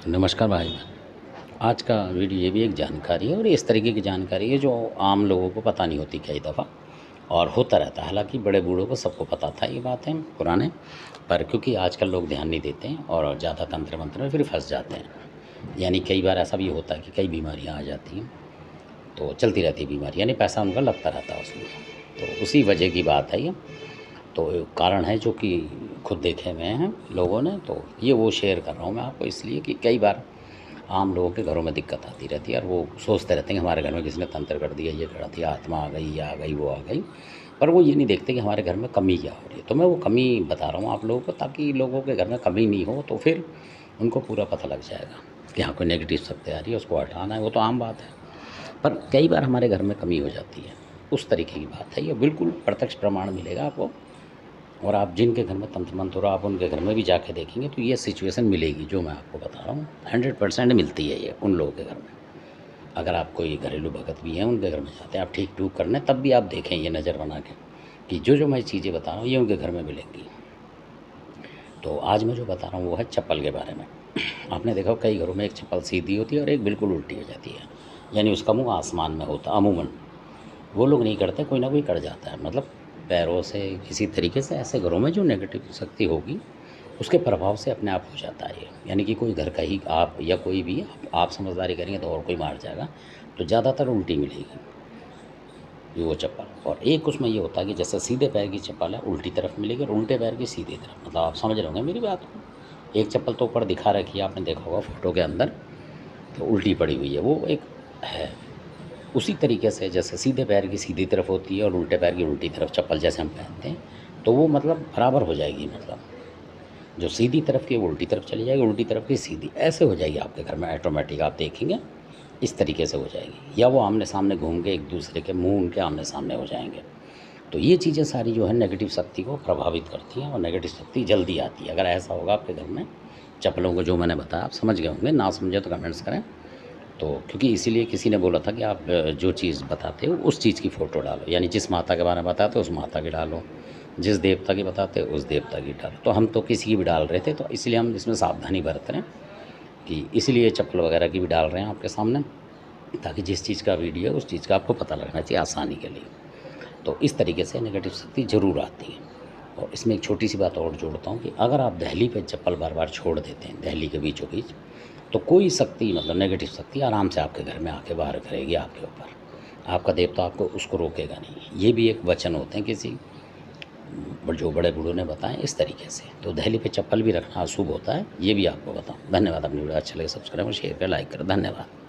नमस्कार भाई बहन। आज का वीडियो ये भी एक जानकारी है और इस तरीके की जानकारी है जो आम लोगों को पता नहीं होती कई दफ़ा और होता रहता है। हालांकि बड़े बूढ़ों को सबको पता था ये बात है पुराने, पर क्योंकि आजकल लोग ध्यान नहीं देते हैं और ज़्यादा तंत्र मंत्र में फिर फंस जाते हैं। यानी कई बार ऐसा भी होता है कि कई बीमारियां आ जाती हैं, तो चलती रहती है बीमारी, यानी पैसा उनका लगता रहता है उसमें। तो उसी वजह की बात है ये। तो कारण है जो कि खुद देखे हुए हैं लोगों ने, तो ये वो शेयर कर रहा हूँ मैं आपको इसलिए कि कई बार आम लोगों के घरों में दिक्कत आती रहती है और वो सोचते रहते हैं कि हमारे घर में किसी ने तंत्र कर दिया, ये कर दिया, आत्मा आ गई, ये आ गई, वो आ गई। पर वो ये नहीं देखते कि हमारे घर में कमी क्या हो रही है। तो मैं वो कमी बता रहा हूँ आप लोगों को, ताकि लोगों के घर में कमी नहीं हो, तो फिर उनको पूरा पता लग जाएगा कि हाँ कोई नेगेटिव शक्ति आ रही है, उसको हटाना है। वो तो आम बात है, पर कई बार हमारे घर में कमी हो जाती है, उस तरीके की बात है। ये बिल्कुल प्रत्यक्ष प्रमाण मिलेगा आपको। और आप जिनके घर में तंत्र मंत्र हो आप उनके घर में भी जाके देखेंगे तो ये सिचुएशन मिलेगी जो मैं आपको बता रहा हूँ। 100% मिलती है ये उन लोगों के घर में। अगर आप कोई घरेलू भगत भी हैं उनके घर में जाते हैं आप ठीक ठूक करने, तब भी आप देखें ये नज़र बना के कि जो मैं चीज़ें बता रहा हूँ ये उनके घर में मिलेंगी। तो आज मैं जो बता रहा हूँ वो है चप्पल के बारे में। आपने देखा कई घरों में एक चप्पल सीधी होती है और एक बिल्कुल उल्टी हो जाती है, यानी उसका मुँह आसमान में होता। अमूमन वो लोग नहीं करते, कोई ना कोई कर जाता है, मतलब पैरों से किसी तरीके से। ऐसे घरों में जो नेगेटिव शक्ति होगी उसके प्रभाव से अपने आप हो जाता है ये। यानी कि कोई घर का ही आप या कोई भी आप समझदारी करेंगे तो और कोई मार जाएगा, तो ज़्यादातर उल्टी मिलेगी ये वो चप्पल। और एक उसमें ये होता है कि जैसे सीधे पैर की चप्पल है उल्टी तरफ मिलेगी और उल्टे पैर की सीधी तरफ, मतलब आप समझ रहे होंगे मेरी बात को। एक चप्पल तो ऊपर दिखा रखी है, आपने देखा होगा फोटो के अंदर, तो उल्टी पड़ी हुई है, वो एक है। उसी तरीके से जैसे सीधे पैर की सीधी तरफ होती है और उल्टे पैर की उल्टी तरफ चप्पल जैसे हम पहनते हैं, तो वो मतलब बराबर हो जाएगी। मतलब जो सीधी तरफ की वो उल्टी तरफ चली जाएगी, उल्टी तरफ की सीधी, ऐसे हो जाएगी आपके घर में ऑटोमेटिक। आप देखेंगे इस तरीके से हो जाएगी, या वो आमने सामने घूम के एक दूसरे के मुंह उनके आमने सामने हो जाएंगे। तो ये चीज़ें सारी जो है नेगेटिव शक्ति को प्रभावित करती हैं और नेगेटिव शक्ति जल्दी आती है। अगर ऐसा होगा आपके घर में चप्पलों को जो मैंने बताया आप समझ गए होंगे, ना समझे तो कमेंट्स करें। तो क्योंकि इसीलिए किसी ने बोला था कि आप जो चीज़ बताते हो उस चीज़ की फ़ोटो डालो, यानी जिस माता के बारे में बताते हो उस माता की डालो, जिस देवता की बताते हो उस देवता की डालो। तो हम तो किसी की भी डाल रहे थे, तो इसलिए हम इसमें सावधानी बरत रहे हैं कि इसलिए चप्पल वगैरह की भी डाल रहे हैं आपके सामने, ताकि जिस चीज़ का वीडियो है उस चीज़ का आपको पता लगना चाहिए आसानी के लिए। तो इस तरीके से नेगेटिव शक्ति ज़रूर आती है। और इसमें एक छोटी सी बात और जोड़ता हूँ कि अगर आप दहली पे चप्पल बार बार छोड़ देते हैं, दहली के बीचों बीच, तो कोई शक्ति मतलब नेगेटिव शक्ति आराम से आपके घर में आके बाहर करेगी आपके ऊपर। आपका देवता आपको उसको रोकेगा नहीं। ये भी एक वचन होते हैं किसी जो बड़े बूढ़ों ने बताएं इस तरीके से। तो दहली पे चप्पल भी रखना अशुभ होता है, ये भी आपको बताऊँ। धन्यवाद। अपनी वीडियो अच्छा लगे सब्सक्राइब और शेयर कर, लाइक करें। धन्यवाद।